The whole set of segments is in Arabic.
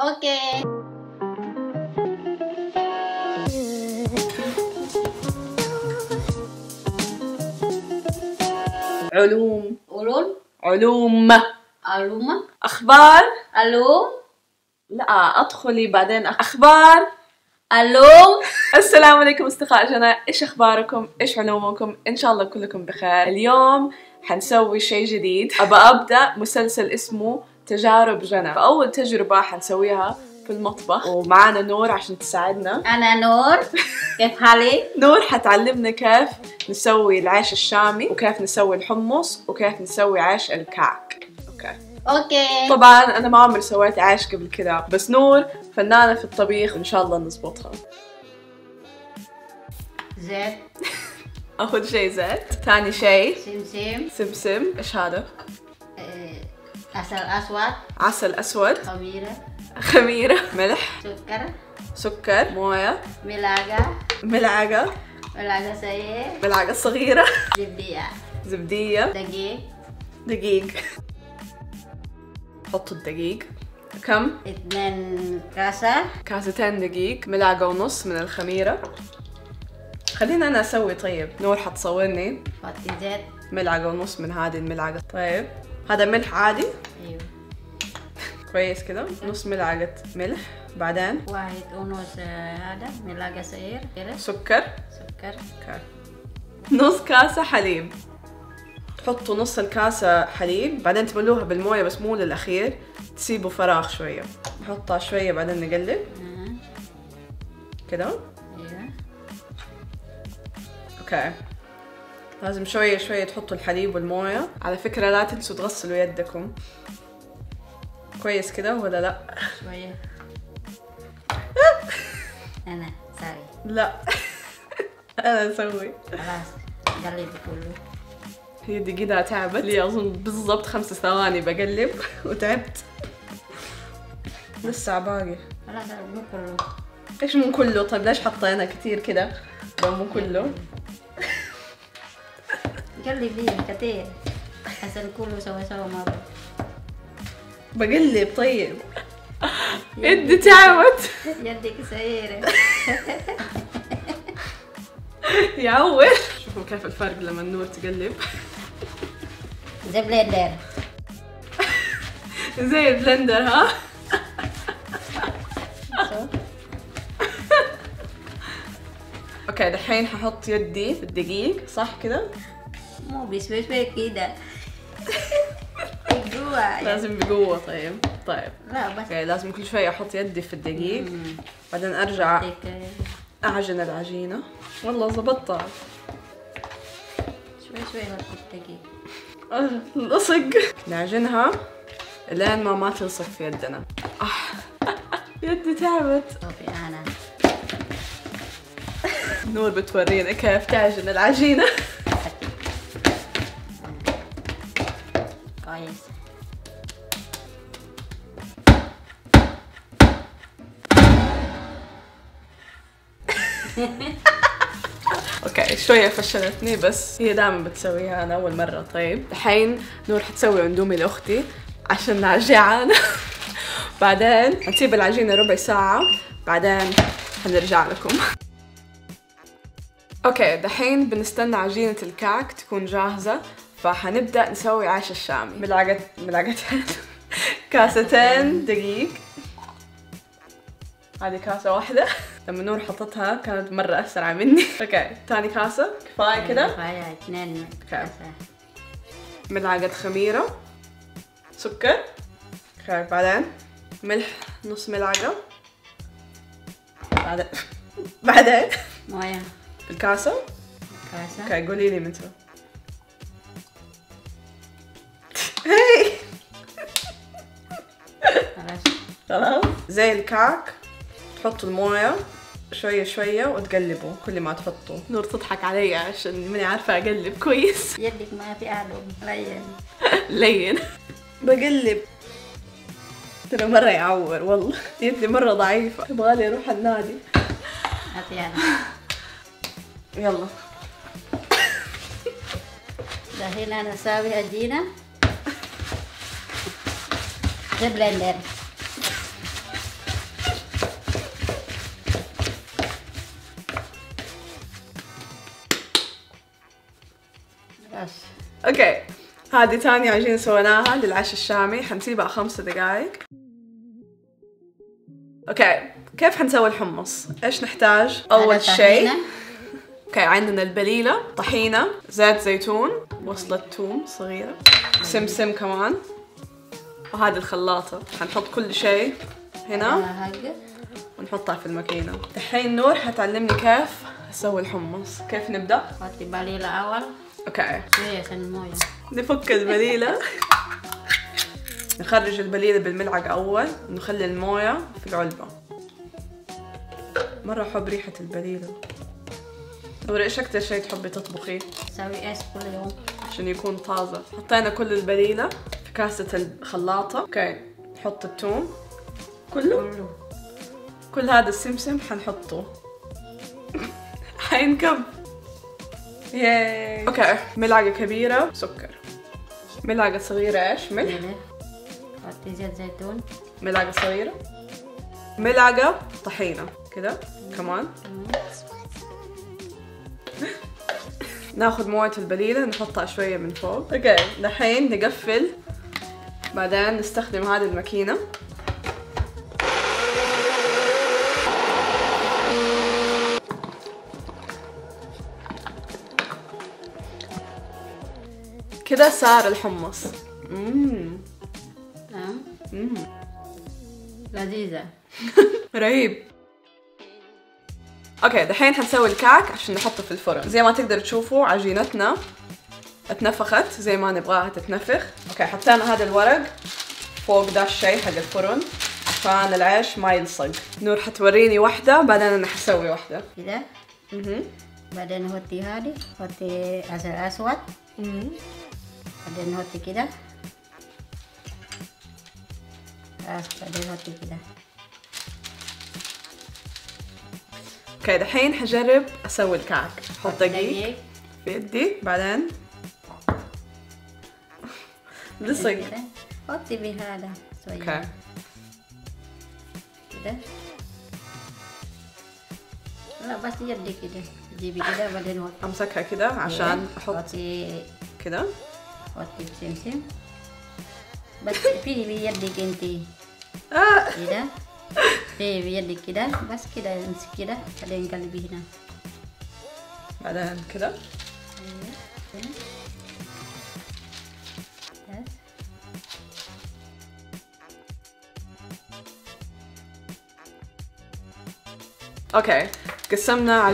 اوكي. علوم. علوم. علوم. اخبار. علوم. لا ادخلي بعدين اخبار. علوم. السلام عليكم اصدقاء جنى، ايش اخباركم؟ ايش علومكم؟ ان شاء الله كلكم بخير. اليوم حنسوي شيء جديد، ابدا مسلسل اسمه تجارب جنى. فاول تجربه حنسويها في المطبخ، ومعانا نور عشان تساعدنا. انا نور، كيف حالك؟ نور حتعلمنا كيف نسوي العيش الشامي، وكيف نسوي الحمص، وكيف نسوي عيش الكعك. اوكي. طبعا انا ما عمري سويت عيش قبل كذا، بس نور فنانة في الطبيخ، ان شاء الله نزبطها. زيت. اول شيء زيت، ثاني شيء سمسم. سمسم. ايش هذا؟ عسل اسود. عسل اسود. خميرة. ملح. سكر. مويه. ملعقة صغيرة. زبدية. دقيق. حطوا الدقيق. كم؟ 2 كاستين دقيق. ملعقة ونص من الخميرة. خلينا انا اسوي. طيب نور حتصورني. حطي زيت. ملعقة ونص من هذه الملعقة. طيب هذا ملح عادي؟ ايوه. كويس كده. نص ملعقة ملح. بعدين 1.5 هذا ملعقة صغير. سكر. اوكي. نص كاسة حليب. تحطوا نص الكاسة حليب، بعدين تملوها بالموية بس مو للأخير، تسيبوا فراغ شوية. نحطها شوية بعدين نقلب كده. ايوه. اوكي. لازم شوية شوية تحطوا الحليب والموية. على فكرة لا تنسوا تغسلوا يدكم. كويس كده ولا لا؟ شوية. أنا سوي. لا أنا أسوي. خلاص قلبي كله. هي دقيقة تعبت لي أظن بالضبط 5 ثواني بقلب وتعبت. لسه باقي. خلاص مو كله. إيش مو كله؟ طيب ليش حطينا كتير كده لو مو كله؟ قلبي كتير عشان كله سوا مرة. بقلب. طيب يدي تعبت. يدك صغيرة. يعور. شوفوا كيف الفرق لما النور تقلب. زي بلندر. زي البلندر ها. اوكي دحين ححط يدي في الدقيق صح كده؟ مو بشوي كده. بقوة. لازم بقوة. طيب لا بس اوكي لازم كل شوية احط يدي في الدقيق بعدين ارجع اعجن العجينة. والله زبطتها. شوي حط الدقيق. لصق. نعجنها لين ما تلصق في يدنا. يدي تعبت. شوفي انا. نور بتورينا كيف تعجن العجينة. كويس. اوكي شوية فشلتني بس هي دائما بتسويها، انا اول مرة. طيب الحين نور حتسوي اندومي لاختي عشان جيعانة. بعدين حنسيب العجينة ربع ساعة بعدين حنرجع لكم. اوكي دحين بنستنى عجينة الكعك تكون جاهزة، فحنبدأ نسوي عيش الشامي. ملعقتين. كاستين دقيق. هذه كاسة واحدة. لما نور حطتها كانت مرة أسرع مني. اوكي ثاني كاسة كفاية كده؟ كفاية 2 كاسة. ملعقة خميرة. سكر. اوكي بعدين ملح نص ملعقة. بعدين موية. في الكاسة. اوكي قولي لي متى. هي خلاص. زي الكعك تحطوا الموية شوية شوية وتقلبوا كل ما تحطوا. نور تضحك علي عشان ماني عارفة أقلب كويس. يدك ما في أعلم. لين بقلب. ترى مرة يعور والله. يدي مرة ضعيفة. يبغالي أروح النادي. هاتي أنا. يلا. دحين أنا أسوي عجينة. زي بلندر. اوكي، هذه ثاني عجينة سويناها للعشاء الشامي، حنسيبها 5 دقايق. اوكي، كيف حنسوي الحمص؟ ايش نحتاج؟ اول شيء اوكي، عندنا البليلة، طحينة، زيت زيتون، وصلة ثوم صغيرة، سمسم كمان، وهذه الخلاطة. حنحط كل شيء هنا ونحطها في الماكينة. الحين نور حتعلمني كيف اسوي الحمص. كيف نبدأ؟ حطي بليلة اول. اوكي، شوية عشان الموية. نفك البليلة. نخرج البليلة بالملعقة أول، ونخلي الموية في العلبة. مرة أحب ريحة البليلة. نوري، إيش أكتر شيء تحبي تطبخيه؟ أسوي إيش كل يوم؟ عشان يكون طازة. حطينا كل البليلة في كاسة الخلاطة. أوكي، نحط الثوم كله. كل هذا السمسم حنحطه. حينكب. ياي. أوكي، ملعقة كبيرة سكر، ملعقة صغيرة إيش؟ ملح. حطي زيت زيتون، ملعقة صغيرة، ملعقة طحينة كده كمان. ناخذ موية البليلة نحطها شوية من فوق. اوكي، دحين نقفل، بعدين نستخدم هذه الماكينة. كده صار الحمص. لذيذة. رهيب. اوكي، دحين حنسوي الكعك عشان نحطه في الفرن. زي ما تقدروا تشوفوا عجينتنا اتنفخت زي ما نبغاها تتنفخ. اوكي، حطينا هذا الورق فوق ده الشيء حق الفرن عشان العيش ما يلصق. نور حتوريني واحدة، بعدين انا حسوي واحدة كده. بعدين نحطي هذه، نحطي عسل اسود. بعدين نحطي كده، بعدين نحطي كده. اوكي، دحين حجرب اسوي الكعك. احط دقيق في يدي، بعدين لصق. حطي بهذا شوية. اوكي كده. لا بس يدي كده، جيبي كده بعدين حطي. امسكها كده عشان احط حطي كده. حطي السمسم بس في بيدك انتي كده، في بيدك كده بس كده، امسك كده بعدين قلبي هنا، بعدين كده. اوكي، قسمنا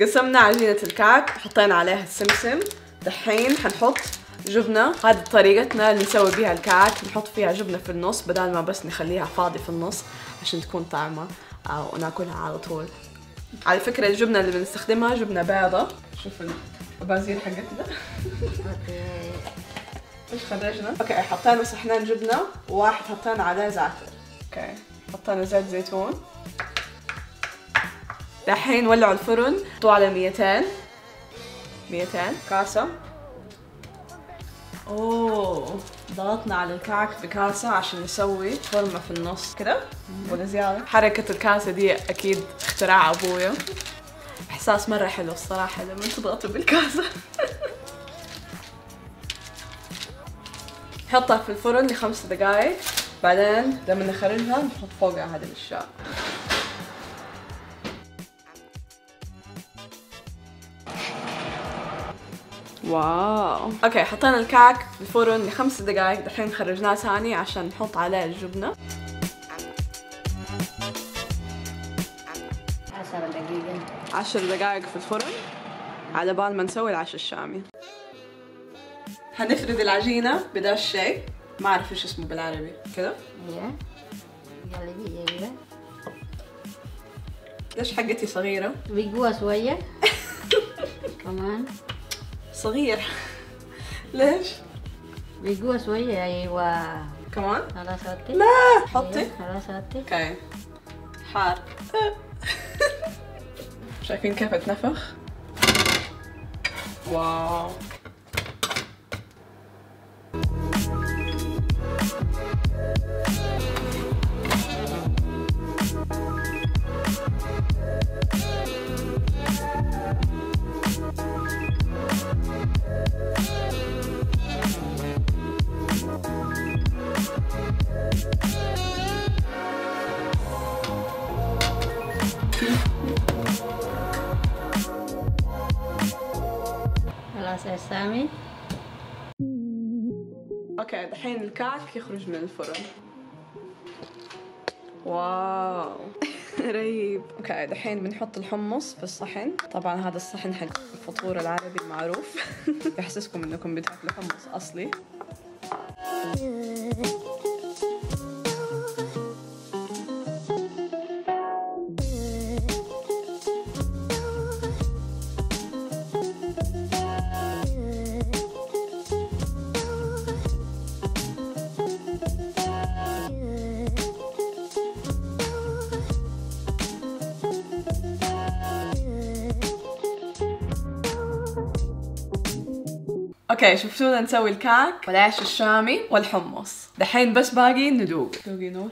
قسمنا عجينة الكعك، حطينا عليها السمسم. دحين حنحط جبنة. هذه طريقتنا اللي نسوي بيها الكعك، نحط فيها جبنة في النص بدل ما بس نخليها فاضي في النص عشان تكون طعمة وناكلها على طول. على فكرة الجبنة اللي بنستخدمها جبنة بيضة. شوف البازير حقتنا. ايش خرجنا؟ اوكي، حطينا صحنين جبنة وواحد حطينا عليه زعتر. اوكي، حطينا زيت زيتون. دحين ولعوا الفرن، حطوه على 200 كاسة. اوه، ضغطنا على الكعك بكاسة عشان نسوي فورمة في النص كده ولا زيادة. حركة الكاسة دي اكيد اختراع ابويا. احساس مرة حلو الصراحة لما تضغطوا بالكاسة. نحطها في الفرن ل5 دقايق، بعدين لما نخرجها نحط فوقها هذه الاشياء. واو. اوكي، حطينا الكعك في الفرن ل5 دقايق، دحين خرجناه ثاني عشان نحط عليه الجبنة. 10 دقايق في الفرن على بال ما نسوي العشاء الشامي. حنفرد العجينة بدا الشيء، ما اعرف ايش اسمه بالعربي كذا. ليش حقتي صغيرة؟ بقوة شوية. كمان صغير. ليش؟ بقوة شوية. ايوه كمان؟ خلاص حطي. لا حطي. خلاص حطي. اوكي، حار. شايفين كيف اتنفخ؟ واو. شامي. اوكي دحين الكعك يخرج من الفرن. واو رهيب. اوكي دحين بنحط الحمص في الصحن. طبعا هذا الصحن حق الفطور العربي المعروف. بحسسكم انكم بتاكلوا حمص اصلي. اوكي شفتونا نسوي الكعك والعيش الشامي والحمص. دحين بس باقي ندوق. دوقي نور.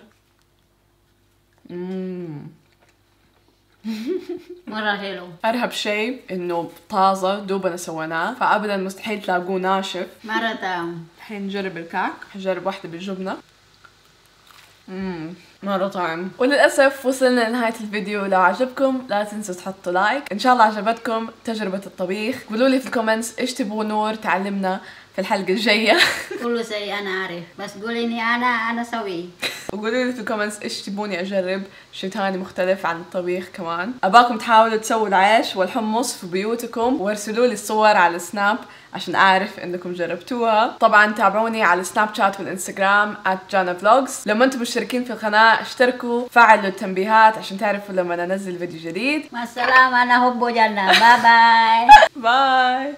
مرة حلو. ارهب شيء انه طازه دوبنا سويناه، فابدا مستحيل تلاقوه ناشف. مرة طعم. الحين نجرب الكعك. حجرب واحده بالجبنه. مرة طعم. وللأسف وصلنا لنهاية الفيديو. لو عجبكم لا تنسوا تحطوا لايك. إن شاء الله عجبتكم تجربة الطبيخ. قولوا لي في الكومنتس إيش تبغوا نور تعلمنا في الحلقة الجاية. كله زي أنا عارف، بس قولي إني أنا سوي. وقولوا لي في الكومنتس إيش تبوني أجرب شيء ثاني مختلف عن الطبيخ كمان. أباكم تحاولوا تسووا العيش والحمص في بيوتكم وارسلوا لي الصور على السناب عشان أعرف إنكم جربتوها. طبعا تابعوني على السناب شات والإنستغرام @JanaVlogs. لما أنتم مشتركين في القناة اشتركوا، فعلوا التنبيهات عشان تعرفوا لما أنزل فيديو جديد. مع السلامة. أنا هبو جنة. باي باي. باي.